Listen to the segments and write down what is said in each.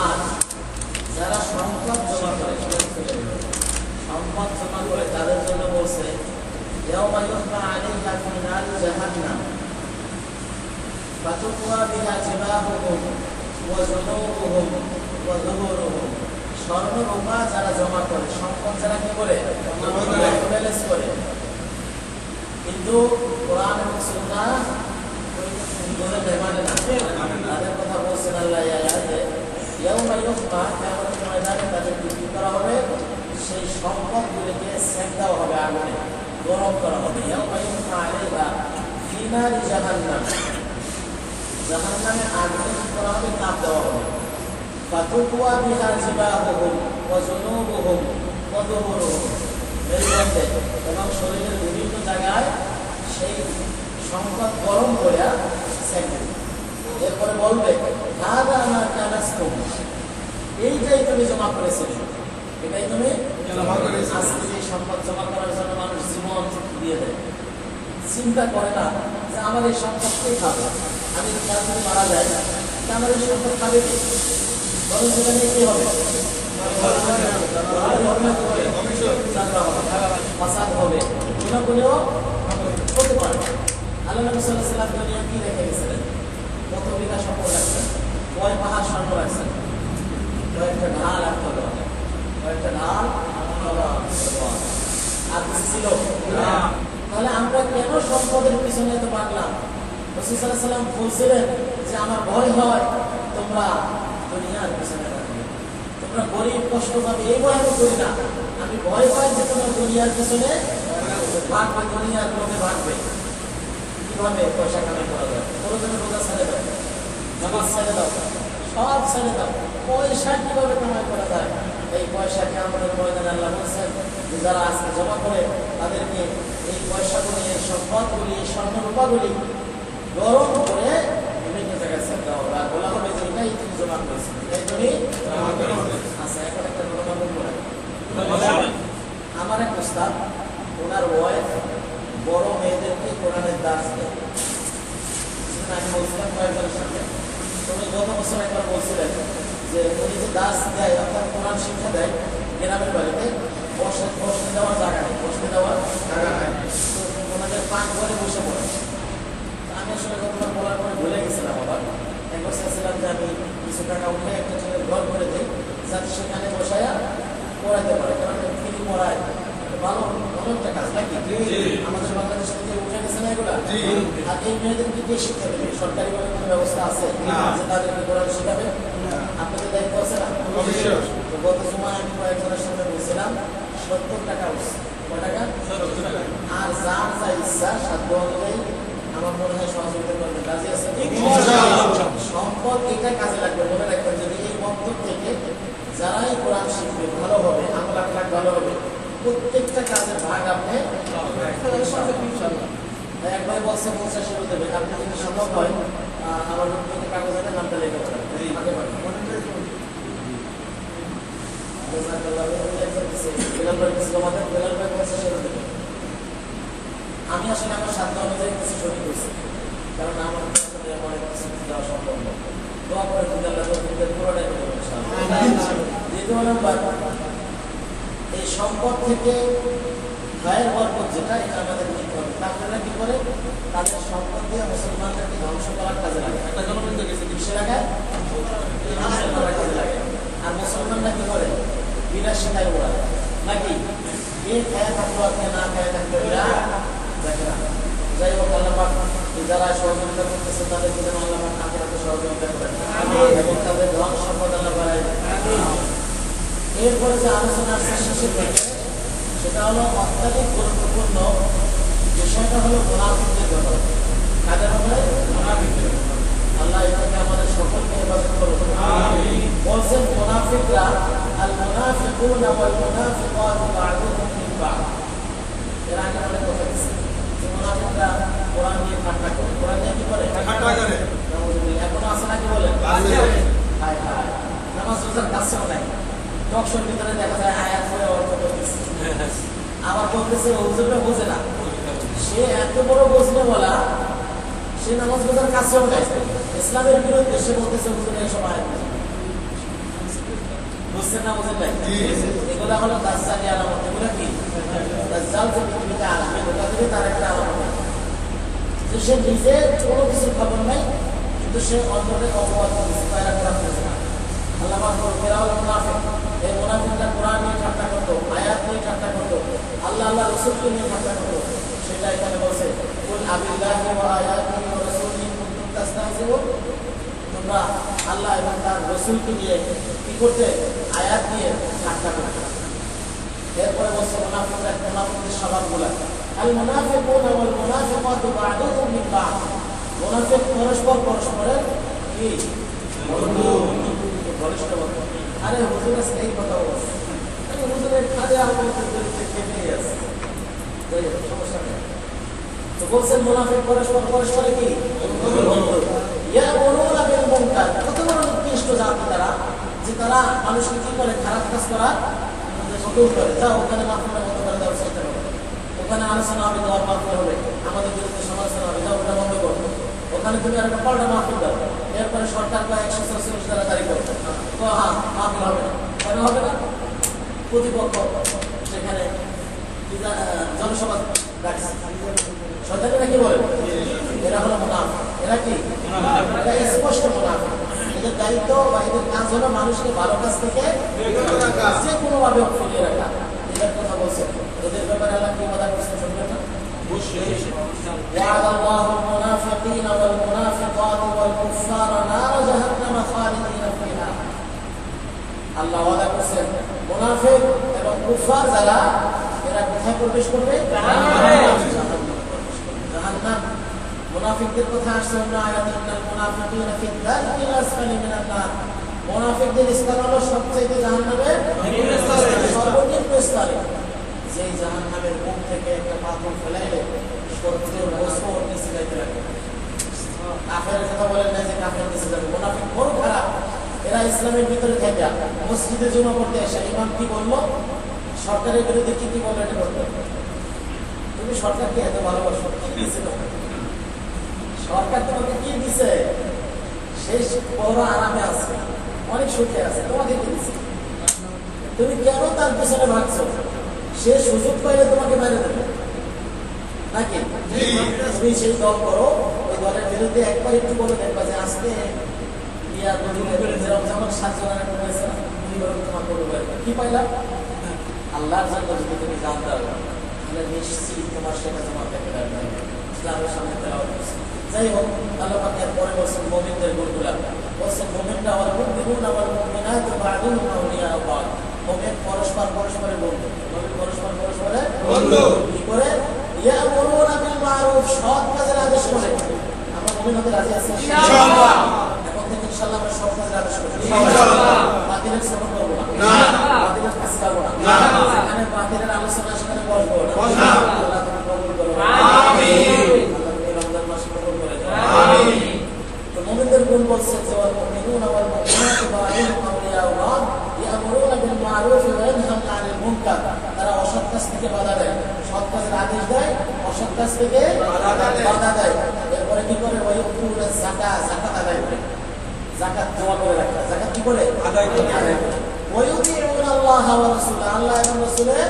আর যারা সম্পদ জমা করে তাদের জন্য বলছে يوم يحمى عليها في نار جهنم فتقوى بها جباههم وجنوبهم وظهورهم। স্বর্ণ রূপা যারা জমা করে, সম্পদ যারা কি করে ব্যালেন্স করে, কিন্তু কোরআন এবং সুন্নাহ মানে না, তাদের কথা বলছেন আল্লাহ আয়াতে ইয়াউমা ইউহমা, কিয়ামতের ময়দানে তাদেরকে কি করা হবে, সেই সম্পদগুলিকে সেক দেওয়া হবে, আগুনে গরম করা হবে। ইয়াউমা ইউহমা আলাইহা ফি নারি জাহান্নাম, জাহান্নামে আগুনে কি করা হবে, তাপ দেওয়া হবে। ফাতুকওয়া বিহা জিবাহুহুম ওয়া জুনুবুহুম ওয়া যুহুরুহুম, এবং শরীরের বিভিন্ন জায়গায় সেই সম্পদ গরম করে সেক দেবে। এরপরে বলবে হাদা মা কানাসতুম, এইটাই তুমি জমা করেছিলে, এটাই তুমি জমা করেছিলে। আজকে যে সম্পদ জমা করার জন্য মানুষ জীবন দিয়ে দেয়, চিন্তা করে না যে আমার এই সম্পদকেই খাবে, আমি যদি মারা যাই আমার এই সম্পদ খাবে কি, বরং সেখানে কি হবে, ফাসাদ হবে, গুণাগুলিও হতে পারে। আল্লাহ নবী সাল্লাল্লাহু আলাইহি ওয়াসাল্লাম দুনিয়া কি রেখে গেছিলেন, কত বিঘা সম্পদ রাখছেন, কয় পাহাড় স্বর্ণ রাখছেন, কয়েকটা ঢাল রাখতে হবে, কয়েকটা ঢাল আর কিছু ছিল। তাহলে আমরা কেন সম্পদের পিছনে এত পাগলাম? রাসূল সাল্লাল্লাহু আলাইহি ওয়াসাল্লাম বলছিলেন যে আমার ভয় হয় তোমরা দুনিয়ার পিছনে থাকবে, তোমরা গরিব কষ্ট পাবে, এই ভয় আমি করি না, আমি ভয় পাই যে তোমরা দুনিয়ার পিছনে ভাগবে, দুনিয়ার লোকে ভাগবে। কিভাবে পয়সা কামাই করা যায়? প্রয়োজনে রোজা ছেড়ে দাও, নামাজ ছেড়ে দাও, সব ছেড়ে দাও, পয়সা কিভাবে কামাই করা যায়? এই পয়সাকে আমাদের ময়দানে আল্লাহ বলছেন যে যারা আজকে জমা করে তাদেরকে এই পয়সাগুলি, এই সম্পদগুলি, এই স্বর্ণ রূপাগুলি গরম করে বিভিন্ন জায়গায় সেট দেওয়া হবে, আর বলা হবে যে এটাই তুমি জমা করেছেন, এটাই তুমি জমা করেছেন। আচ্ছা, এখন একটা ঘটনা বলবো। আমার এক উস্তাদ, ওনার ওয়াইফ বড় মেয়েদেরকে কোরআনের দাস দেয়। আমি বলছিলাম কয়েকজনের সাথে, তুমি গত বছর একবার বলছিলেন যে উনি যে দাস দেয়, অর্থাৎ কোরআন শিক্ষা দেয় গ্রামের বাড়িতে, বসতে দেওয়ার জায়গা নেই, বসতে দেওয়ার জায়গা নেই, ওনাদের পাক ঘরে বসে পড়ে। আমি আসলে গতবার বলার পরে ভুলে গেছিলাম, আবার একবার চাচ্ছিলাম যে আমি কিছু টাকা উঠে একটা ছেলের ঘর করে দিই, যাতে সেখানে বসায়া পড়াইতে পারে, কারণ ফ্রি পড়ায়, ভালো ভালো একটা কাজ নাকি? আমাদের বাংলাদেশ থেকে উঠে গেছে না এগুলা। আর এই মেয়েদেরকে কে শিক্ষা দেবে? সরকারি ভাবে কোনো ব্যবস্থা আছে যে তাদেরকে কোরআন শেখাবে? আপনাদের দায়িত্ব আছে না? গত সময় আমি কয়েকজনের সাথে বলছিলাম 70 টাকা উঠছে। কয় টাকা? 70 টাকা। আর যার যা ইচ্ছা সাধ্য অনুযায়ী আমার মনে হয় সহযোগিতা করবে, কাজে আছে। সম্পদ এটা কাজে লাগবে, মনে রাখবেন। যদি এই মন্তব্য থেকে যারাই কোরআন শিখবে ভালোভাবে, আমল আখলাক ভালো হবে, প্রত্যেকটা কাজের ভাগ আপনি একবার বলছে 50 দেবে, আপনি যদি সম্ভব হয় আমার কাগজে নামটা লেখা আমি আসলে আমার সাধ্য অনুযায়ী কিছু ছবি করছি, কারণ আমার অনেক কিছু দেওয়া সম্ভব নয়। দোয়া করে যদি আল্লাহ পুরোটাই দ্বিতীয় নম্বর, এই সম্পদ থেকে গায়ের বরকত যেটা, এটা আমাদের নিতে হবে। তারা কি করে? তাদের সম্পদ দিয়ে মুসলমানদেরকে ধ্বংস করার কাজে লাগে, একটা জনগণ গেছে কিসে লাগায়, কাজে লাগে। আর মুসলমানরা কি করে? বিলাসিতায় ওড়ায় নাকি? এ খেয়ে থাকলো, আপনি না খেয়ে থাকলো, দেখে না। যাই হোক, আল্লাহ পাক যারা সহযোগিতা করতেছে তাদেরকে যেন আল্লাহ পাক আখিরাতে সহযোগিতা করেন এবং তাদের ধন সম্পদ আল্লাহ বাড়ায়। এরপরে যে আলোচনা আসছে শেষের দিকে, সেটা হলো অত্যাধিক গুরুত্বপূর্ণ বিষয়টা হলো মুনাফিকদের ব্যাপারে। কাদের ব্যাপারে? মুনাফিকদের। আল্লাহ এটাকে আমাদের সকলকে হেফাজত করুন। বলছেন মুনাফিকরা, আল মুনাফিকুনা ওয়াল মুনাফিকাতু বা'দুহুম মিন বা'দ। এর আগে অনেক কথা দিচ্ছে যে মুনাফিকরা কোরআন নিয়ে ঠাট্টা করে, কোরআন নিয়ে কি করে? ঠাট্টা করে। এখনো আছে নাকি বলেন? আছে। হায় হায়, নামাজ রোজার কাছেও নাই, টকশোর ভিতরে দেখা যায় আয়াত করে অর্থ করতেছে, আবার বলতেছে হুজুররা বোঝে না। সে এত বড় বুঝলে বলা, সে নামাজ রোজার কাছেও নাই, ইসলামের বিরুদ্ধে। সে বলতেছে হুজুর এই সময় বুঝছেন না, বুঝেন নাই? এগুলা হলো দাজ্জালি আলামত। এগুলা কি? দাজ্জাল যে পৃথিবীতে আসবে ওটা থেকে তার একটা আলামত। যে সে নিজে কোনো কিছু খবর নাই, কিন্তু সে অন্তরে অপবাদ করতেছে, তাই একটা করতেছে না। আল্লাহ পাক বলেন এরা হলো মুনাফিক। এই মুনাফিকরা কোরআন নিয়ে ঠাট্টা করতো, আয়াত নিয়ে ঠাট্টা করতো, আল্লাহ রাসূলকে নিয়ে ঠাট্টা করতো। সেটা এখানে বলছে কুল আবিল্লাহি ওয়া আয়াতিহি ওয়া রাসূলিহি কুনতুম তাস্তাহজিউন। তোমরা আল্লাহ এবং তার রাসূলকে নিয়ে কি করতে? আয়াত দিয়ে ঠাট্টা করতে। এরপরে বলছে মুনাফিকদের স্বভাবগুলো। আল মুনাফিকুনা ওয়াল মুনাফিকাতু বা'দুহুম মিন বা'দ। মুনাফিক পরস্পরের কি বন্ধু, ঘনিষ্ঠ বন্ধু। আরে হুজুর আজকে এই কথা বলছে, আরে হুজুরের খাজা আমাদের খেপে গেছে, সমস্যা নেই। তো বলছেন মুনাফিক পরস্পরে কি বন্ধু। ইয়ামুরুনা বিল মুনকার, কত বড় নিকৃষ্ট জাতি তারা, যে তারা মানুষকে কি করে? খারাপ কাজ করার হুকুম করে। যাও ওখানে মাহফিলের মতো করে দেওয়ার চেষ্টা করো, ওখানে আলোচনা হবে, দেওয়ার মাহফিল হবে, আমাদের বিরুদ্ধে সমালোচনা হবে, যাও ওটা বন্ধ করো। ওখানে তুমি আর একটা পাল্টা মাহফিল দাও, এরপরে সরকার বা 144 ধারা জারি করো, তো হ্যাঁ মাহফিল হবে না, কেন হবে না? প্রতিপক্ষ সেখানে জনসভা ডাকছে, সরকারেরা কি বলে? এরা হলো মুনাফিক। এরা কি? এরা স্পষ্ট মুনাফিক। এদের দায়িত্ব বা এদের কাজ হলো মানুষকে ভালো কাজ থেকে যে কোনো ভাবে ফিরিয়ে রাখা। এদের কথা বলছে, এদের ব্যাপারে আল্লাহ কি কথা বলছে শুনবেন না? وعد الله المنافقين والمنافقات والكفار نار جهنم خالدين فيها। আল্লাহ ওয়াদা করেছেন মুনাফিক এবং কুফার যারা, এরা কোথায় প্রবেশ করবে? জাহান্নাম। মুনাফিকদের কথা আসছে অন্য আয়াতে, ইন্নাল মুনাফিকিনা ফি দারকিল আসফালি মিনান নার। মুনাফিকদের স্থান হলো সবচেয়ে জাহান্নামের সর্বনিম্ন স্তরে। যেই জাহান্নামের মুখ থেকে একটা পাথর ফেলাইলে 70 বছর নিচে যাইতে লাগে। কাফেরের কথা বলেন না যে কাফের নিচে যাবে। মুনাফিক বড় খারাপ। এরা ইসলামের ভিতরে থেকে মসজিদে জমা করতে আসে, ইমাম কি বললো, সরকারের বিরুদ্ধে কি বললো, এটা করতে। তুমি সরকারকে এত ভালোবাসো, কি দিয়েছে তোমাকে? সরকার তোমাকে কি দিছে? সেই বড় আরামে আছে, অনেক সুখে আছে, তোমাকে কি দিচ্ছে? তুমি কেন তার পেছনে ভাগছো? সে সুযোগ পাইলে তোমাকে মেরে দেবে নাকি? তুমি সেই দল করো, ওই দলের বিরুদ্ধে একবার একটু বলে দেখবা যে আজকে যেমন 7 জনের হয়েছে না, তোমার করবে কি পাইলাম? আল্লাহর জন্য যদি তুমি জানতে পারো তাহলে নিশ্চিত তোমার সেটা তোমার দেখে ইসলামের সামনে তেলাওয়াত করছে। যাই হোক, আল্লাহ পাক এর পরে বলছেন মুমিনদের গুণগুলা, বলছেন মুমিনরা ওয়াল মুমিনুনা ওয়াল মুমিনাতু বা'দুহুম আউলিয়াউ বা'দ। মুমিন পরস্পরের বন্ধু। মুমিন পরস্পরের বন্ধু। কি করে? ইয়ামুরুনা বিল মা'রুফ, সৎ কাজের আদেশ করে। আমরা মুমিন হতে রাজি আছি ইনশাআল্লাহ। এখন থেকে ইনশাআল্লাহ আমরা সৎ কাজের আদেশ করব ইনশাআল্লাহ। বাতিলের সফর করব না, বাতিলের কাজ করব না, সেখানে বাতিলের আলোচনা সেখানে বসবো না। আল্লাহ তুমি কবুল করো, আমিন। মুমিনদের গুণ বলছে যে ওয়াল মুমিনুনা ওয়াল মুমিনাতু বা'দুহুম আউলিয়াউ বা'দ ইয়ামুরুনা বিল মা'রুফ ওয়া ইয়ানহাউনা আনিল মুনকার। তারা অসৎ কাজ থেকে বাধা দেয়, সৎ কাজের আদেশ দেয়, অসৎ কাজ থেকে বাধা দেয়। এরপরে কি করে? ওয়া ইউতুনা যাকাত, যাকাত আদায় করে, যাকাত জমা করে রাখে। যাকাত কি করে? আদায় করে। ওয়া ইউতিউনা আল্লাহ ওয়া রাসূলা, আল্লাহ এবং রাসূলের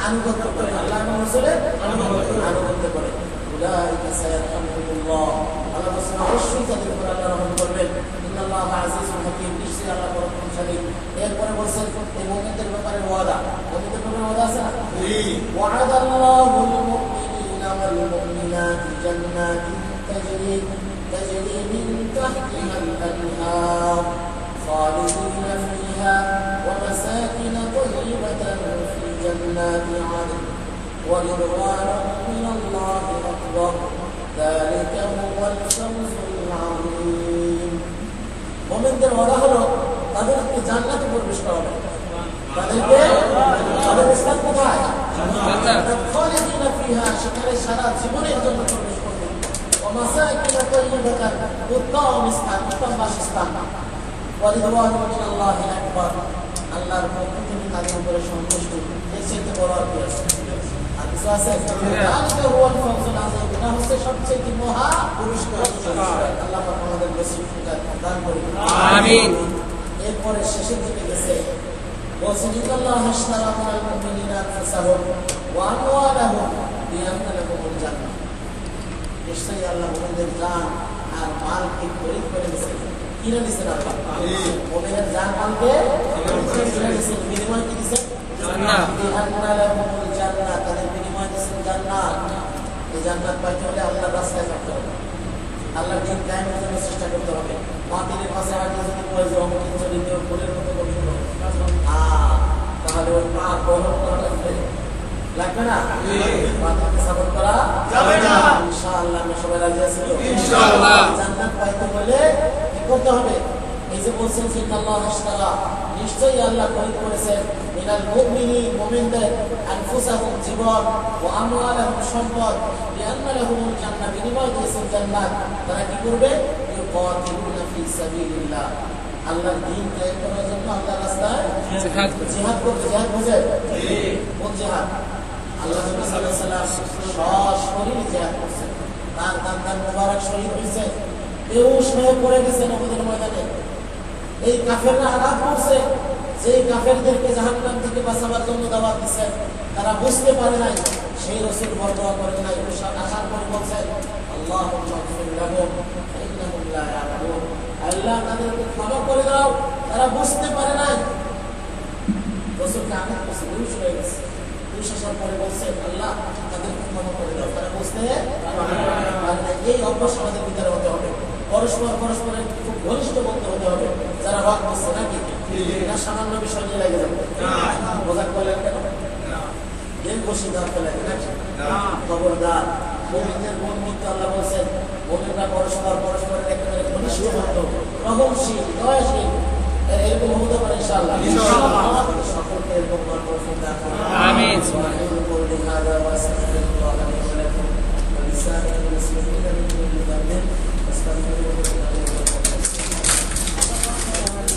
আনুগত্য করে, আল্লাহ এবং রাসূলের আনুগত্য করে। উলাইকা সায়ারহামুহুল্লাহ, আল্লাহ রাসূল অবশ্যই তাদের উপর আল্লাহ রহমত করবেন। ইন্নাল্লাহা আজিজুন হাকীম, নিশ্চয়ই আল্লাহ পরাক্রমশালী। এরপরে বলছেন এই মুমিনদের ব্যাপারে ওয়াদা, মুমিনদের ব্যাপারে ওয়াদা আছে না? জি। ওয়া'দাল্লাহুল মুমিনিনা ওয়াল মুমিনাতি জান্নাতিন তাজরি মিন তাহতিহাল আনহার খালিদিনা ফিহা ওয়া মাসাকিন তাইয়িবাতান ফি জান্নাতি আদন ওয়া রিদওয়ানুম মিনাল্লাহি আকবার যালিকা হুয়াল ফাওজুল আযীম। মুমিনদের ওয়াদা হলো তাদেরকে জান্নাতে প্রবেশ করাবে। তাদেরকে তাদের স্থান কোথায়? খালিদিনা ফিহা, সেখানে সারা জীবনের জন্য প্রবেশ করবে। ওয়া মাসাকিন তাইয়িবাতান, উত্তম স্থান, উত্তম বাসস্থান। ওয়া রিদওয়ানুম মিনাল্লাহি আকবার, আল্লাহর পক্ষ থেকে তাদের উপরে সন্তুষ্টি। এর চেয়ে বড় আর কি আছে? আর কিছু আছে? যালিকা হুয়াল ফাওজুল আযীম, এটা হচ্ছে সবচেয়ে মহা পুরস্কার। আল্লাহ পাক আমাদের নসিবটা দান করুন, আমিন। এরপরে শেষের দিকে গেছে, বলছেন ইন্নাল্লাহ হাশতারা মিনাল মুমিনিনা আনফুসাহুম ওয়া আমওয়ালাহুম বিআন্না লাহুমুল জান্নাহ। নিশ্চয়ই আল্লাহ মুমিনদের জান আর মালকে খরিদ করে দিয়েছেন, কিনে দিয়েছেন। আল্লাহ মুমিনের জান মালকে কিনে দিয়েছেন, বিনিময় কি দিয়েছেন? জান্নাত। বিআন্না লাহুমুল জান্নাহ, তাদের বিনিময় দিয়েছেন জান্নাত। এই জান্নাত পাইতে হলে আল্লাহর রাস্তায় থাকতে হবে, আল্লাহর দিন কায়েমের জন্য চেষ্টা করতে হবে। বাতিলের পাশে হাঁটিয়ে যদি বলে যে অমুক চরিত্র ফুলের মতো কঠিন, তাহলে ওই পা গ্রহণ করা লাগবে না, বাতিলকে সাপোর্ট করা যাবে না। ইনশাআল্লাহ আমরা সবাই রাজি আছি তো? ইনশাআল্লাহ। জান্নাত পাইতে হলে কি করতে হবে? এই যে বলছেন যে আল্লাহ হাশতারা, নিশ্চয়ই আল্লাহ খরিদ করেছেন মিনাল মুমিনিন, মুমিনদের, আনফুসাহুম জীবন, ওয়া আমওয়ালাহুম সম্পদ, বিআন্না লাহুমুল জান্নাহ বিনিময় দিয়েছেন জান্নাত। তারা কি করবে? ইউকাতিলুনা ফি সাবিলিল্লাহ, আল্লাহর দ্বীন কায়েম করার জন্য আল্লাহর রাস্তায় জিহাদ করবে। জিহাদ বুঝে? কোন জিহাদ? আল্লাহ নবী সাল্লাল্লাহু আলাইহি ওয়াসাল্লাম সশরীরে জিহাদ করছেন, তার দান মুবারক শহীদ হয়েছে, বেহুশ হয়ে পড়ে গেছেন উহুদের ময়দানে। এই কাফেররা আঘাত করছে, যে কাফেরদেরকে জাহান্নাম থেকে বাঁচাবার জন্য দাওয়াত দিচ্ছেন, তারা বুঝতে পারে নাই, সেই রাসূল বর্ণনা করেন নাই। আসার পরে বলছেন আল্লাহুম্মা গফির লাহুম ফাইন্নাহুম লা ইয়ালামুন, আল্লাহ তাদেরকে ক্ষমা করে দাও, তারা বুঝতে পারে নাই। রাসূলকে আঘাত করছে, বেহুশ হয়ে গেছে। বেহুশ আসার পরে বলছেন আল্লাহ তাদেরকে ক্ষমা করে দাও, তারা বুঝতে পারে নাই। এই অভ্যাস আমাদের ভিতরে হতে হবে, পরস্পরের খুব ঘনিষ্ঠ বন্ধু হতে হবে, যারা হক বলছে নাকি না সামান্য বিষয় নিয়ে লাগে যাবে। বোঝা করলেন কেন? দেন বসে ধরতে লাগে নাকি? খবরদার, মুমিনদের বন্ধুত্ব আল্লাহ বলছেন, মুমিনরা পরস্পরের একেবারে ঘনিষ্ঠ বন্ধু, রহমশীল, দয়াশীল, এরকম হতে পারে ইনশাআল্লাহ।